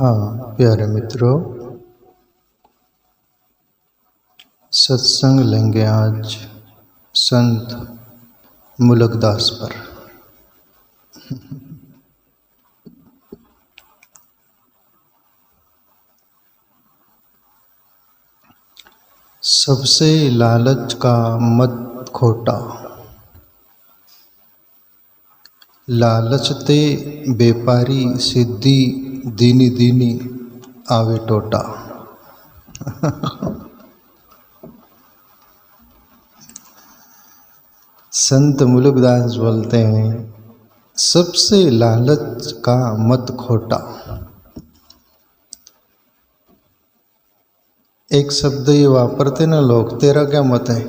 हाँ प्यारे मित्रों, सत्संग लेंगे आज संत मुलकदास पर। सबसे लालच का मत खोटा, लालचते बेपारी सिद्धि दीनी दीनी आवे टोटा। संत मुलकदास बोलते हैं, सबसे लालच का मत खोटा। एक शब्द ये वापरते ना लोग, तेरा क्या मत है।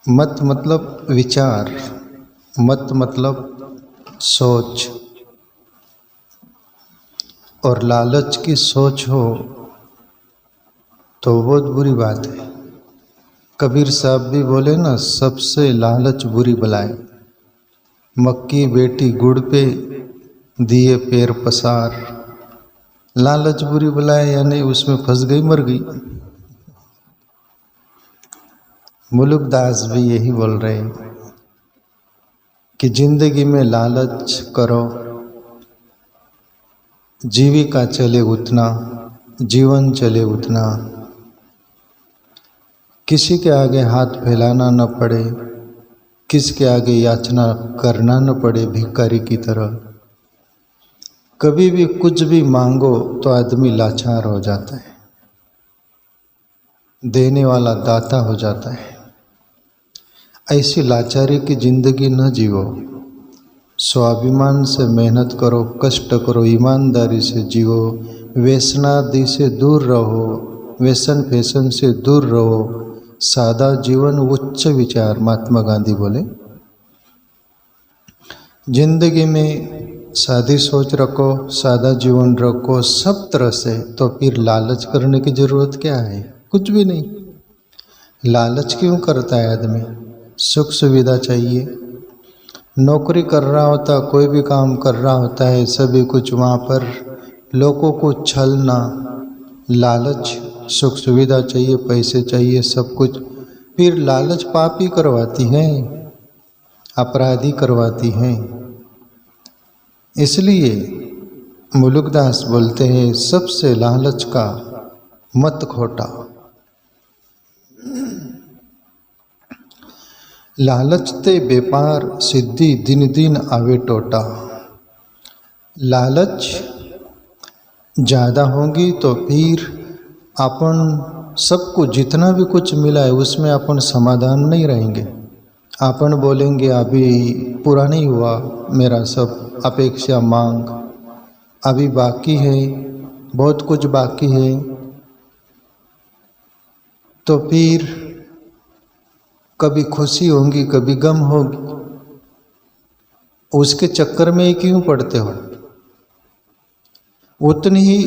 मत मतलब विचार, मत मतलब सोच, और लालच की सोच हो तो बहुत बुरी बात है। कबीर साहब भी बोले ना, सबसे लालच बुरी बलाए। मक्की बेटी गुड़ पे दिए पैर पसार। लालच बुरी बलाए यानी उसमें फंस गई, मर गई। मुलकदास भी यही बोल रहे हैं कि जिंदगी में लालच करो, जीविका चले उतना, जीवन चले उतना, किसी के आगे हाथ फैलाना न पड़े, किसके आगे याचना करना न पड़े भिखारी की तरह। कभी भी कुछ भी मांगो तो आदमी लाचार हो जाता है, देने वाला दाता हो जाता है। ऐसी लाचारी की जिंदगी न जियो। स्वाभिमान से मेहनत करो, कष्ट करो, ईमानदारी से जियो, व्यसनादि से दूर रहो, व्यसन फैशन से दूर रहो। सादा जीवन उच्च विचार, महात्मा गांधी बोले। जिंदगी में सादी सोच रखो, सादा जीवन रखो सब तरह से, तो फिर लालच करने की जरूरत क्या है? कुछ भी नहीं। लालच क्यों करता है आदमी? सुख सुविधा चाहिए। नौकरी कर रहा होता, कोई भी काम कर रहा होता है, सभी कुछ वहाँ पर लोगों को छलना, लालच, सुख सुविधा चाहिए, पैसे चाहिए, सब कुछ। फिर लालच पापी करवाती है, अपराधी करवाती है। इसलिए मुलकदास बोलते हैं, सबसे लालच का मत खोटा। लालचते व्यापार सिद्धि दिन दिन आवे टोटा। लालच ज़्यादा होगी तो फिर अपन सबको जितना भी कुछ मिला है उसमें अपन समाधान नहीं रहेंगे। अपन बोलेंगे अभी पूरा नहीं हुआ मेरा सब अपेक्षा मांग, अभी बाकी है, बहुत कुछ बाकी है। तो फिर कभी खुशी होगी, कभी गम होगी। उसके चक्कर में ही क्यों पड़ते हो? उतनी ही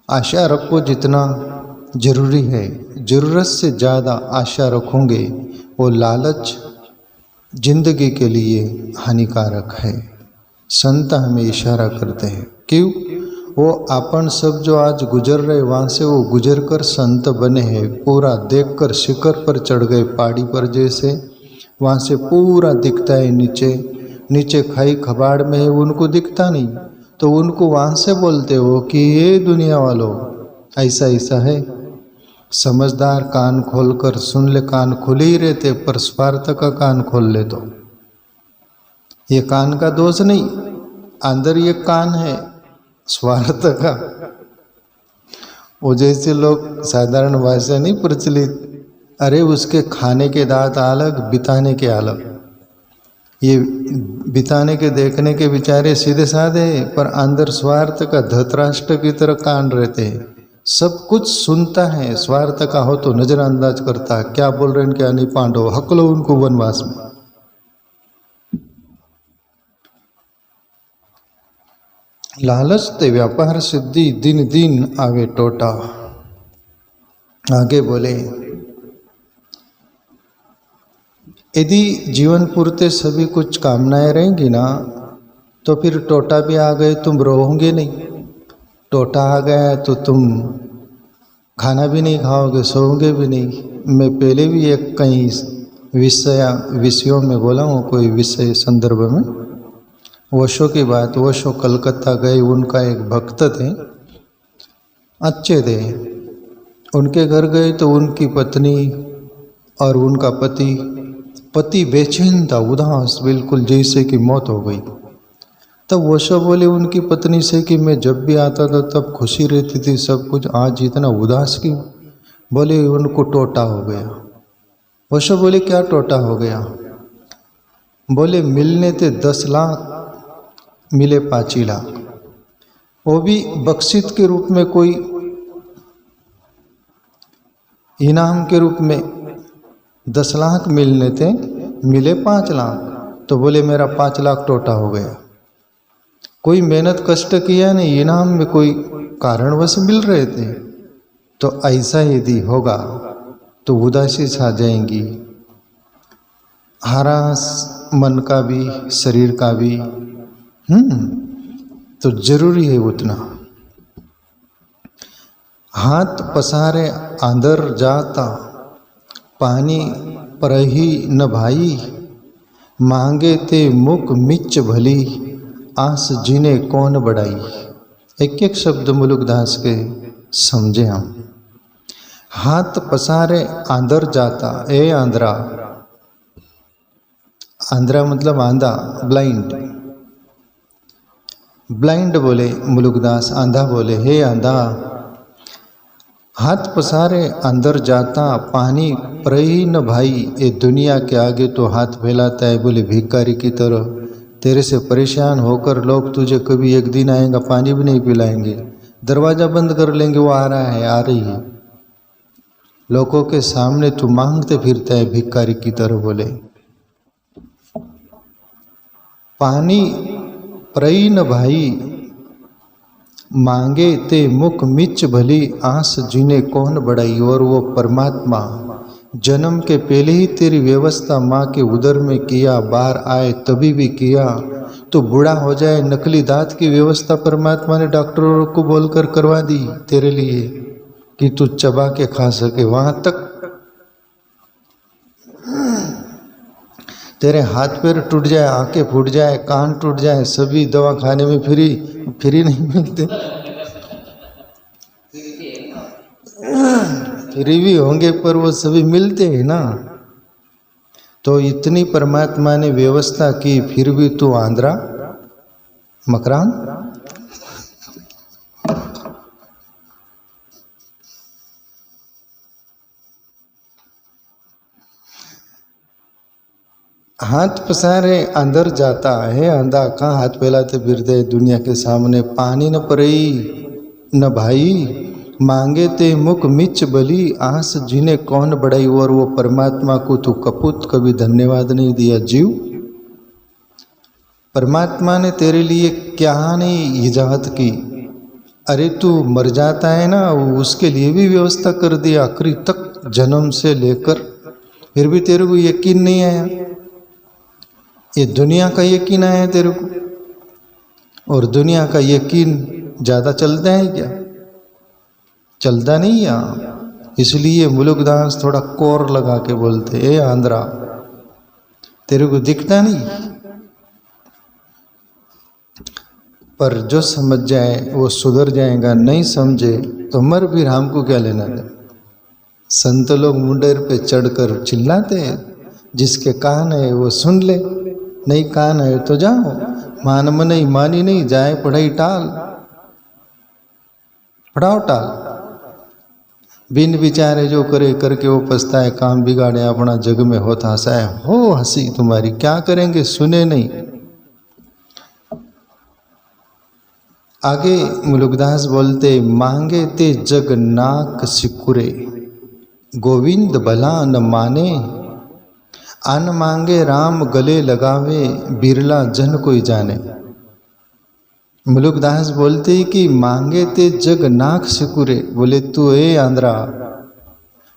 आशा रखो जितना जरूरी है। जरूरत से ज़्यादा आशा रखोगे, वो लालच जिंदगी के लिए हानिकारक है। संत हमें इशारा करते हैं, क्यों? वो अपन सब जो आज गुजर रहे वहाँ से वो गुजर कर संत बने हैं। पूरा देखकर शिखर पर चढ़ गए, पहाड़ी पर जैसे, वहाँ से पूरा दिखता है नीचे। नीचे खाई खबाड़ में है, उनको दिखता नहीं, तो उनको वहाँ से बोलते हो कि ये दुनिया वालों ऐसा ऐसा है। समझदार कान खोलकर सुन ले, कान खुले ही रहते, पर स्वार्थ का कान खोल ले तो ये कान का दोष नहीं, अंदर ये कान है स्वार्थ का। वो जैसे लोग साधारण भाषा नहीं प्रचलित, अरे उसके खाने के दांत अलग, बिताने के अलग। ये बिताने के देखने के बेचारे सीधे साधे, पर अंदर स्वार्थ का धृतराष्ट्र की तरह कान रहते हैं। सब कुछ सुनता है, स्वार्थ का हो तो नजरअंदाज करता है, क्या बोल रहे हैं क्या नहीं। पांडव हकलो उनको वनवास में। लालच ते व्यापार सिद्धि दिन दिन आवे टोटा। आगे बोले, यदि जीवन पूर्ते सभी कुछ कामनाएं रहेंगी ना, तो फिर टोटा भी आ गए, तुम रोओगे नहीं। टोटा आ गया है तो तुम खाना भी नहीं खाओगे, सोओगे भी नहीं। मैं पहले भी एक कई विषयों में बोला हूँ, कोई विषय संदर्भ में। ओशो की बात, ओशो कलकत्ता गए, उनका एक भक्त थे, अच्छे थे। उनके घर गए तो उनकी पत्नी और उनका पति बेचैन था, उदास, बिल्कुल जैसे कि मौत हो गई। तब ओशो बोले उनकी पत्नी से कि मैं जब भी आता था तब खुशी रहती थी सब कुछ, आज इतना उदास क्यों? बोले उनको टोटा हो गया। ओशो बोले क्या टोटा हो गया? बोले मिलने थे 10 लाख, मिले 5 ही लाख, वो भी बख्शित के रूप में, कोई इनाम के रूप में। 10 लाख मिलने थे, मिले 5 लाख। तो बोले मेरा 5 लाख टोटा हो गया। कोई मेहनत कष्ट किया नहीं, इनाम में कोई कारणवश मिल रहे थे। तो ऐसा यदि होगा तो उदासी छा जाएंगी, हरास मन का भी शरीर का भी। तो जरूरी है उतना। हाथ पसारे आंदर जाता, पानी परही न भाई, मांगे ते मुख मिच भली, आस जिने कौन बढ़ाई। एक एक शब्द मुलुकदास के समझे हम। हाथ पसारे आंदर जाता, ए आंध्रा, आंध्रा मतलब आंधा, ब्लाइंड। ब्लाइंड बोले मुलुकदास, आंधा बोले हे आंधा। हाथ पसारे अंदर जाता, पानी परही न भाई। ये दुनिया के आगे तो हाथ फैलाता है, बोले भिखारी की तरह। तेरे से परेशान होकर लोग तुझे कभी एक दिन आएगा, पानी भी नहीं पिलाएंगे, दरवाज़ा बंद कर लेंगे, वो आ रहा है, आ रही है। लोगों के सामने तू मांगते फिरता है भिखारी की तरह। बोले पानी परई न भाई, मांगे ते मुख मिच भली, आस जिने कौन बढ़ाई। और वो परमात्मा जन्म के पहले ही तेरी व्यवस्था माँ के उदर में किया, बाहर आए तभी भी किया। तो बूढ़ा हो जाए, नकली दांत की व्यवस्था परमात्मा ने डॉक्टरों को बोलकर करवा दी तेरे लिए कि तू चबा के खा सके। वहां तक तेरे हाथ पैर टूट जाए, आंखें फूट जाए, कान टूट जाए, सभी दवा खाने में फ्री नहीं मिलते, फ्री भी होंगे पर वो सभी मिलते हैं ना। तो इतनी परमात्मा ने व्यवस्था की, फिर भी तू आंध्रा मकरान। हाथ पसारे अंदर जाता है, आंधा कहाँ हाथ फैलाते फिरते दुनिया के सामने। पानी न परई न भाई, मांगे ते मुख मिच बली, आस जिन्हें कौन बढ़ाई। और वो परमात्मा को तू कपूत कभी धन्यवाद नहीं दिया। जीव, परमात्मा ने तेरे लिए क्या नहीं इजाजत की। अरे तू मर जाता है ना, उसके लिए भी व्यवस्था कर दी आखिरी तक, जन्म से लेकर, फिर भी तेरे को यकीन नहीं आया। ये दुनिया का यकीन आया तेरे को, और दुनिया का यकीन ज़्यादा चलता है क्या? चलता नहीं यहाँ। इसलिए मुलुकदास थोड़ा कोर लगा के बोलते, ए आंध्रा, तेरे को दिखता नहीं। पर जो समझ जाए वो सुधर जाएगा, नहीं समझे तो मर, फिर हमको क्या लेना था। संत लोग मुंडेर पे चढ़कर चिल्लाते हैं, जिसके कान है वो सुन ले, नहीं कान है तो जाओ। मान मन नहीं, मानी नहीं जाए, पढ़ाई टाल, पढ़ाओ टाल। बिन विचारे जो करे करके वो पछताए, काम बिगाड़े अपना जग में होता हंसाए। हो हंसी तुम्हारी, क्या करेंगे, सुने नहीं। आगे मुलुकदास बोलते, मांगे ते जग नाक सिकुरे, गोविंद भला न माने, अन मांगे राम गले लगावे, बिरला जन कोई जाने। मुलुकदास बोलते कि मांगे ते जग नाक सिकुरे। बोले तू ए आंध्रा,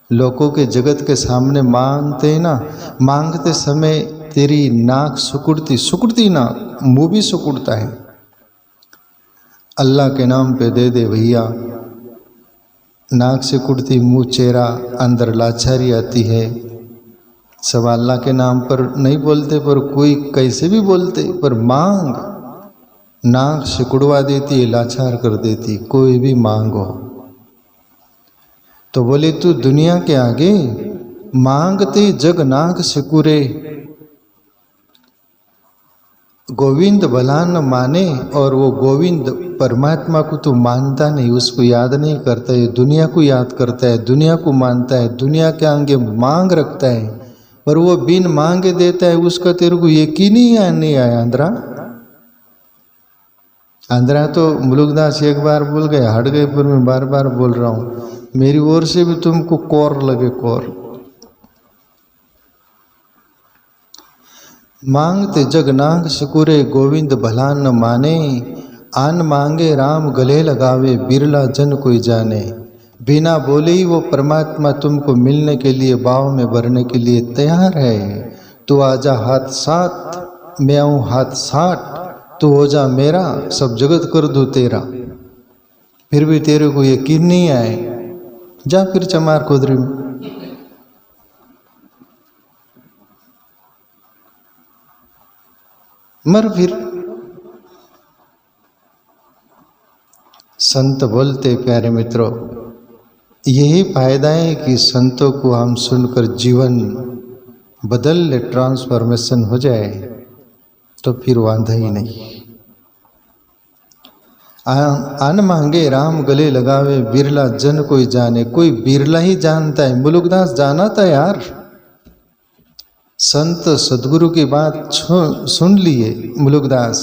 लोगों के जगत के सामने मांगते ना, मांगते समय तेरी नाक सुकुड़ती नाक, मुंह भी सुकुड़ता है। अल्लाह के नाम पे दे दे भैया, नाक सिकुड़ती, मुंह चेहरा, अंदर लाचारी आती है। सब अल्लाह के नाम पर नहीं बोलते, पर कोई कैसे भी बोलते, पर मांग नाक सिकुड़वा देती है, लाचार कर देती। कोई भी मांगो तो बोले तू दुनिया के आगे मांगते जग नाक सिकुरे, गोविंद भला न माने। और वो गोविंद परमात्मा को तो मानता नहीं, उसको याद नहीं करता है, दुनिया को याद करता है, दुनिया को मानता है, दुनिया के आगे मांग रखता है, पर वो बिन मांगे देता है। उसका तेरे को यकीन ही नहीं आया आंध्रा। आंध्रा तो मुलुकदास एक बार बोल गए, हट गए, पर मैं बार बार बोल रहा हूँ, मेरी ओर से भी तुमको कौर लगे, कौर। मांगते जग नाक सिकुरे, गोविंद भला न माने। आन मांगे राम गले लगावे, बिरला जन कोई जाने। बिना बोले ही वो परमात्मा तुमको मिलने के लिए, भाव में भरने के लिए तैयार है। तू आजा हाथ साथ, मैं आऊँ हाथ साठ, तू हो जा मेरा, सब जगत कर दूँ तेरा। फिर भी तेरे को यकीन नहीं आए, जा फिर चमार खुदरी में। मर फिर। संत बोलते प्यारे मित्रों, यही फायदा है कि संतों को हम सुनकर जीवन बदल ले, ट्रांसफॉर्मेशन हो जाए, तो फिर वांधा ही नहीं। आन मांगे राम गले लगावे, बिरला जन कोई जाने। कोई बिरला ही जानता है, मुलुकदास जाना था यार। संत सदगुरु की बात सुन लिए मुलुकदास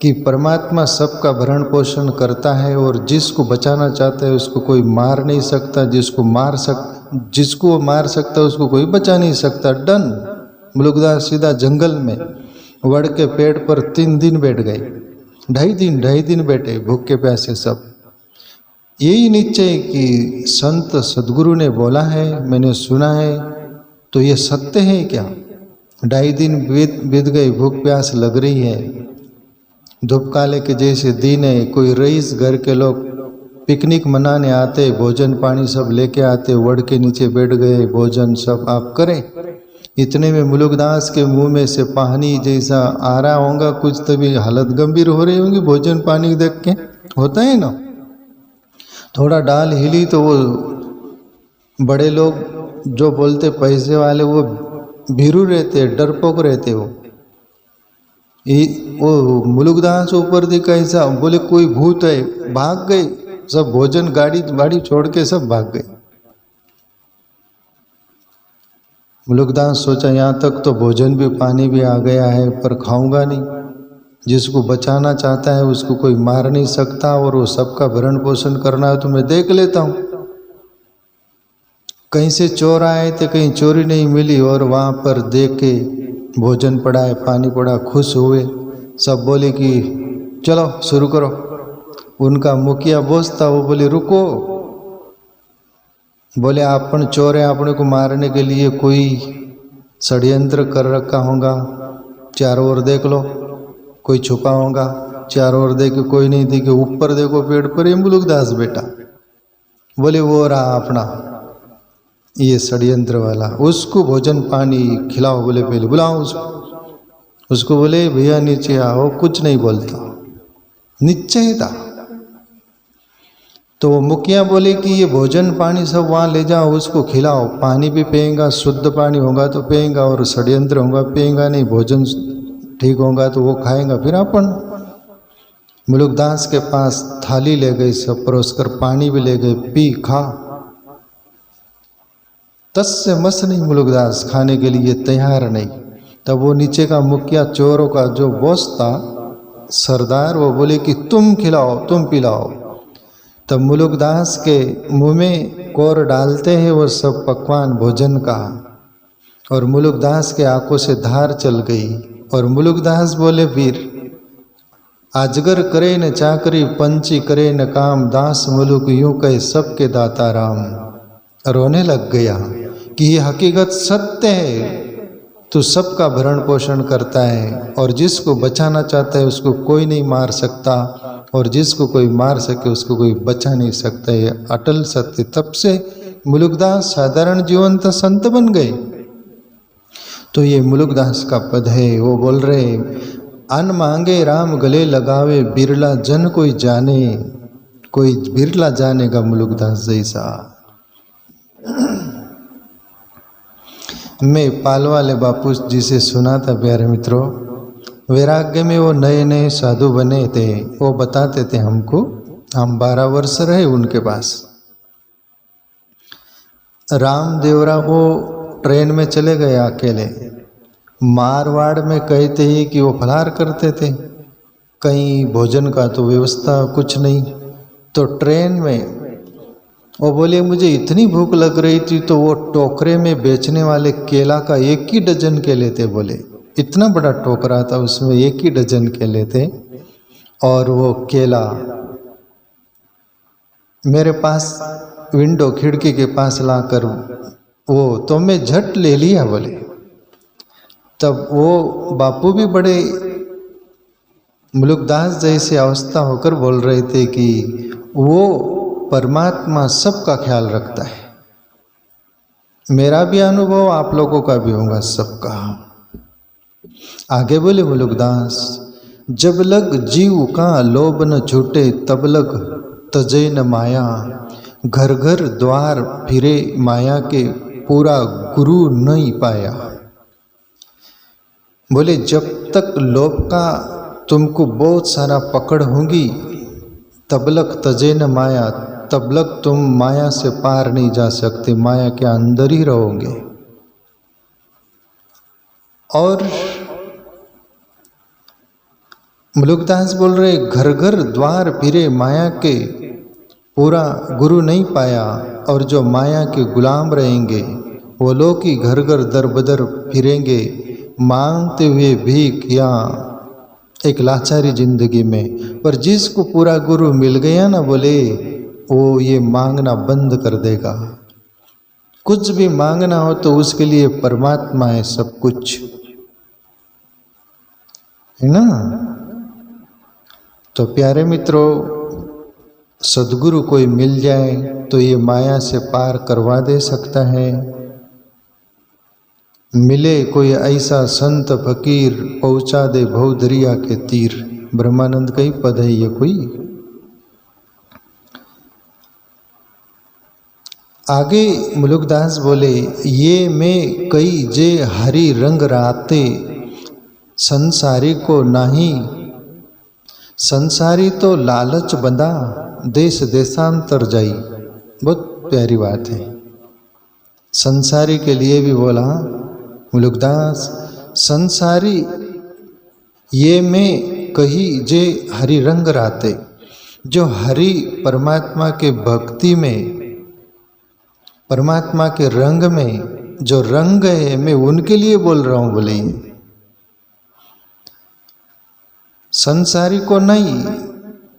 कि परमात्मा सबका भरण पोषण करता है, और जिसको बचाना चाहता है उसको कोई मार नहीं सकता, जिसको वो मार सकता है उसको कोई बचा नहीं सकता। डन। मुलुकदास सीधा जंगल में वड़ के पेड़ पर 3 दिन बैठ गए, ढाई दिन बैठे, भूखे प्यासे सब। यही निश्चय कि संत सदगुरु ने बोला है, मैंने सुना है, तो ये सत्य है क्या? 2.5 दिन बीत गए, भूख प्यास लग रही है, धूप काले के जैसे दिन है। कोई रईस घर के लोग पिकनिक मनाने आते, भोजन पानी सब लेके आते, वड़ के नीचे बैठ गए, भोजन सब आप करें। इतने में मुलुकदास के मुंह में से पानी जैसा आ रहा होगा कुछ, तभी हालत गंभीर हो रही होंगी भोजन पानी देख के, होता है ना। थोड़ा डाल हिली तो वो बड़े लोग जो बोलते पैसे वाले, वो भीरू रहते, डरपोक रहते। वो मुलुकदास ऊपर दी कैसा, बोले कोई भूत है, भाग गए सब, भोजन गाड़ी छोड़ के सब भाग गए। मुलुकदास सोचा यहाँ तक तो भोजन भी पानी भी आ गया है, पर खाऊंगा नहीं। जिसको बचाना चाहता है उसको कोई मार नहीं सकता, और वो सबका भरण पोषण करना है तो मैं देख लेता हूँ। कहीं से चोर आए थे, कहीं चोरी नहीं मिली, और वहाँ पर देख के भोजन पड़ा है, पानी पड़ा, खुश हुए। सब बोले कि चलो शुरू करो। उनका मुखिया बॉस था, वो बोले रुको, बोले अपन चोर हैं, अपने को मारने के लिए कोई षड्यंत्र कर रखा होगा, चारों ओर देख लो, कोई छुपा होगा। चारों ओर देखे, कोई नहीं दिखे। ऊपर देखो पेड़ पर ये मुलुकदास बेटा, बोले वो रहा अपना ये षड्यंत्र वाला, उसको भोजन पानी खिलाओ। बोले पहले बुलाओ उसको बोले भैया नीचे आओ। कुछ नहीं बोलता, निश्चय था। तो मुखिया बोले कि ये भोजन पानी सब वहाँ ले जाओ, उसको खिलाओ, पानी भी पिएगा, शुद्ध पानी होगा तो पिएगा, और षड्यंत्र होगा पिएगा नहीं, भोजन ठीक होगा तो वो खाएगा। फिर अपन मुलुकदास के पास थाली ले गए, सब परोसकर पानी भी ले गए, पी खा। तस से मस नहीं, मुलुकदास खाने के लिए तैयार नहीं। तब वो नीचे का मुखिया, चोरों का जो बॉस था, सरदार, वो बोले कि तुम खिलाओ, तुम पिलाओ। तब मुलुकदास के मुंह में कोर डालते हैं वो सब पकवान भोजन का, और मुलुकदास के आंखों से धार चल गई। और मुलुकदास बोले वीर, अजगर करे न चाकरी, पंछी करे न काम, दास मुलुक यूं कहे सबके दाता राम। रोने लग गया कि ये हकीकत सत्य है। तो सबका भरण पोषण करता है, और जिसको बचाना चाहता है उसको कोई नहीं मार सकता, और जिसको कोई मार सके उसको कोई बचा नहीं सकता। ये अटल सत्य। तब से मुलुकदास साधारण जीवन तो संत बन गए। तो ये मुलुकदास का पद है। वो बोल रहे, अन मांगे राम गले लगावे, बिरला जन कोई जाने, कोई बिरला जानेगा मुलुकदास जैसा। मैं पाल वाले बापू जी से सुना था प्यारे मित्रों, वैराग्य में वो नए नए साधु बने थे। वो बताते थे हमको, हम 12 वर्ष रहे उनके पास। रामदेवरा वो ट्रेन में चले गए अकेले। मारवाड़ में कहते ही कि वो फलार करते थे, कहीं भोजन का तो व्यवस्था कुछ नहीं। तो ट्रेन में वो बोले मुझे इतनी भूख लग रही थी, तो वो टोकरे में बेचने वाले केला का 1 ही डजन केले थे। बोले इतना बड़ा टोकरा था, उसमें 1 ही डजन केले थे। और वो केला मेरे पास विंडो खिड़की के पास लाकर वो तो मैं झट ले लिया। बोले तब वो बापू भी बड़े मुलुकदास जैसे अवस्था होकर बोल रहे थे कि वो परमात्मा सबका ख्याल रखता है। मेरा भी अनुभव आप लोगों का भी होगा सबका। आगे बोले मुलुकदास, जब लग जीव का लोभ न छूटे, तब लग तजे न माया, घर घर द्वार फिरे माया के, पूरा गुरु नहीं पाया। बोले जब तक लोभ का तुमको बहुत सारा पकड़ होगी, तब लग तजे न माया, तब लग तुम माया से पार नहीं जा सकते, माया के अंदर ही रहोगे। और मुलुकदास बोल रहे, घर घर द्वार फिरे माया के, पूरा गुरु नहीं पाया। और जो माया के गुलाम रहेंगे वो लोग ही घर घर दर बदर फिरेंगे, मांगते हुए भीख या एक लाचारी जिंदगी में। पर जिसको पूरा गुरु मिल गया ना, बोले वो ये मांगना बंद कर देगा। कुछ भी मांगना हो तो उसके लिए परमात्मा है सब कुछ, है ना। तो प्यारे मित्रों, सद्गुरु कोई मिल जाए तो ये माया से पार करवा दे सकता है। मिले कोई ऐसा संत फकीर, पहुंचा दे भवदरिया के तीर। ब्रह्मानंद का ही पद है ये कोई। आगे मुलुकदास बोले, ये में कई जे हरि रंग राते, संसारी को नाही, संसारी तो लालच बंधा, देश देशांतर जाई। बहुत प्यारी बात है। संसारी के लिए भी बोला मुलुकदास, संसारी ये में कही जे हरि रंग राते, जो हरि परमात्मा के भक्ति में, परमात्मा के रंग में जो रंग है, मैं उनके लिए बोल रहा हूं। बोले संसारी को नहीं।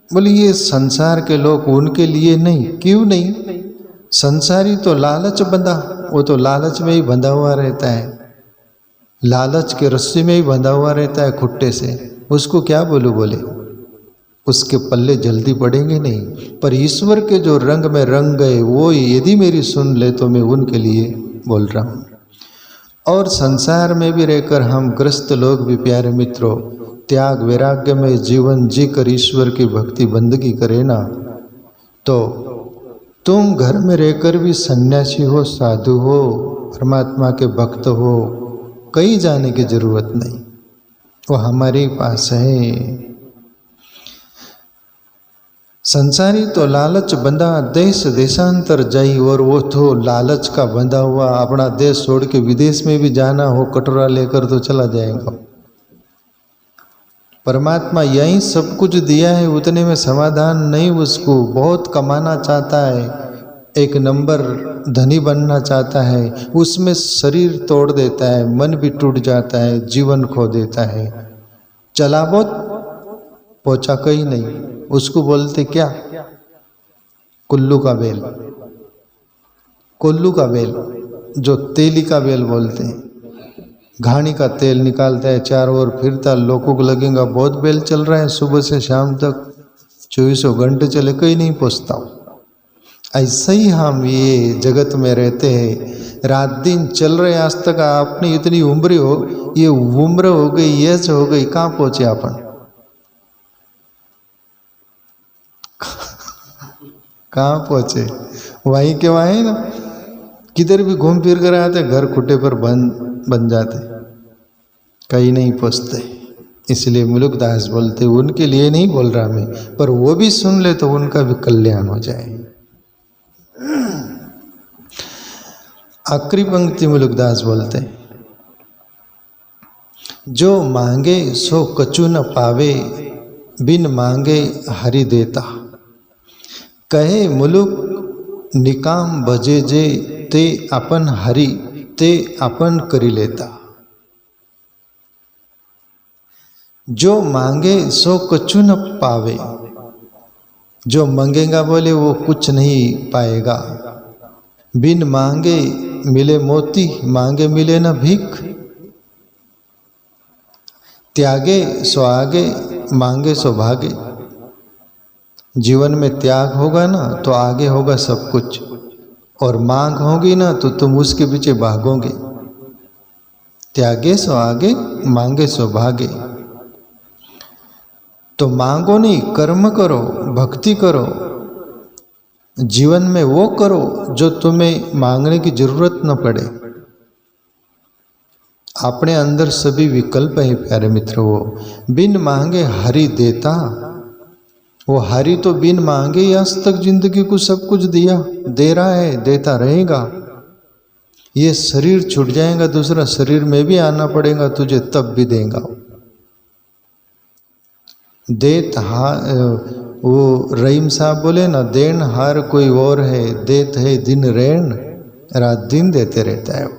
बोले ये संसार के लोग उनके लिए नहीं। क्यों नहीं? संसारी तो लालच बंधा, वो तो लालच में ही बंधा हुआ रहता है, लालच के रस्सी में ही बंधा हुआ रहता है खुट्टे से। उसको क्या बोलूं? बोले उसके पल्ले जल्दी पड़ेंगे नहीं। पर ईश्वर के जो रंग में रंग गए, वो यदि मेरी सुन ले तो मैं उनके लिए बोल रहा हूँ। और संसार में भी रहकर हम ग्रस्त लोग भी प्यारे मित्रों, त्याग वैराग्य में जीवन जीकर ईश्वर की भक्ति बंदगी करे ना, तो तुम घर में रहकर भी सन्यासी हो, साधु हो, परमात्मा के भक्त हो, कहीं जाने की जरूरत नहीं, वो हमारे पास है। संसारी तो लालच बंधा, देश देशांतर जाई। और वो तो लालच का बंधा हुआ, अपना देश छोड़ के विदेश में भी जाना हो, कटोरा लेकर तो चला जाएगा। परमात्मा यही सब कुछ दिया है, उतने में समाधान नहीं। उसको बहुत कमाना चाहता है, एक नंबर धनी बनना चाहता है, उसमें शरीर तोड़ देता है, मन भी टूट जाता है, जीवन खो देता है। चला बहुत पहुंचा कहीं नहीं। उसको बोलते क्या? कुल्लू का बेल। कुल्लू का बेल, जो तेली का बेल बोलते हैं। घानी का तेल निकालता है, चारों ओर फिरता, लोगों को लगेगा बहुत बेल चल रहा है, सुबह से शाम तक 24 घंटे चले, कहीं नहीं पहुँचता। ऐसा ही हम ये जगत में रहते हैं, रात दिन चल रहे, आज तक आपने इतनी उम्र हो, ये उम्र हो गई, एज हो गई, कहाँ पहुंचे अपन? कहाँ पहुंचे? वहीं के वहीं ना, किधर भी घूम फिर कर आते, घर खुटे पर बन जाते, कहीं नहीं पहुंचते। इसलिए मुलुकदास बोलते, उनके लिए नहीं बोल रहा मैं, पर वो भी सुन ले तो उनका भी कल्याण हो जाए। आखिरी पंक्ति मुलुकदास बोलते, जो मांगे सो कछु न पावे, बिन मांगे हरि देता। कहे मुलुक निकाम भजे जे, ते अपन हरि ते अपन करी लेता। जो मांगे सो कछु न पावे, जो मांगेगा बोले वो कुछ नहीं पाएगा। बिन मांगे मिले मोती, मांगे मिले न भीख। त्यागे सो आगे, मांगे सो भागे। जीवन में त्याग होगा ना तो आगे होगा सब कुछ, और मांग होगी ना तो तुम उसके पीछे भागोगे। त्यागे सो आगे, मांगे सो भागे। तो मांगो नहीं, कर्म करो, भक्ति करो, जीवन में वो करो जो तुम्हें मांगने की जरूरत न पड़े। अपने अंदर सभी विकल्प है प्यारे मित्रों। वो बिन मांगे हरि देता, वो हरि तो बिन मांगे ही आज तक जिंदगी को सब कुछ दिया, दे रहा है, देता रहेगा। ये शरीर छूट जाएगा, दूसरा शरीर में भी आना पड़ेगा तुझे, तब भी देगा। देत वो रहीम साहब बोले ना, देन हार कोई और है, देत है दिन रैन, रात दिन देते रहता है वो।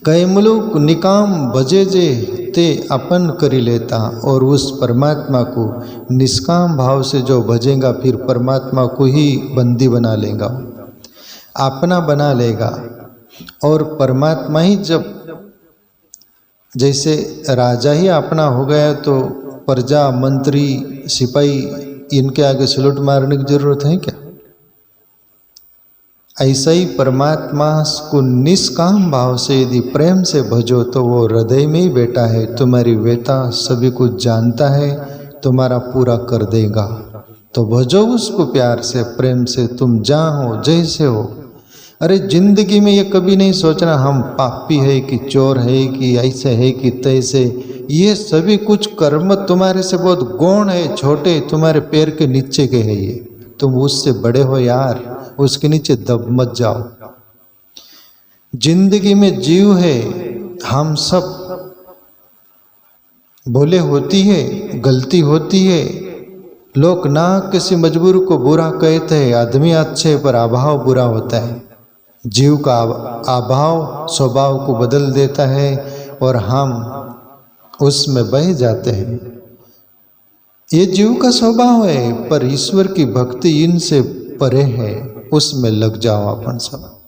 कई मुलुक निकाम भजे जे, ते अपन करी लेता। और उस परमात्मा को निष्काम भाव से जो भजेगा, फिर परमात्मा को ही बंदी बना लेगा, अपना बना लेगा। और परमात्मा ही जब, जैसे राजा ही अपना हो गया तो प्रजा, मंत्री, सिपाही इनके आगे सलूट मारने की जरूरत है क्या? ऐसा ही परमात्मा को निष्काम भाव से यदि प्रेम से भजो तो वो हृदय में ही बैठा है, तुम्हारी व्यथा सभी कुछ जानता है, तुम्हारा पूरा कर देगा। तो भजो उसको प्यार से, प्रेम से, तुम जहाँ हो, जैसे हो। अरे जिंदगी में ये कभी नहीं सोचना हम पापी है कि चोर है कि ऐसे है कि तैसे। ये सभी कुछ कर्म तुम्हारे से बहुत गौण है, छोटे, तुम्हारे पैर के नीचे के है ये। तुम उससे बड़े हो यार, उसके नीचे दब मत जाओ। जिंदगी में जीव है, हम सब भूले होती है, गलती होती है। लोग ना किसी मजबूर को बुरा कहते हैं, आदमी अच्छे पर अभाव बुरा होता है। जीव का अभाव स्वभाव को बदल देता है और हम उसमें बह जाते हैं। ये जीव का स्वभाव है, पर ईश्वर की भक्ति इनसे परे है, उसमें लग जाओ अपन सब।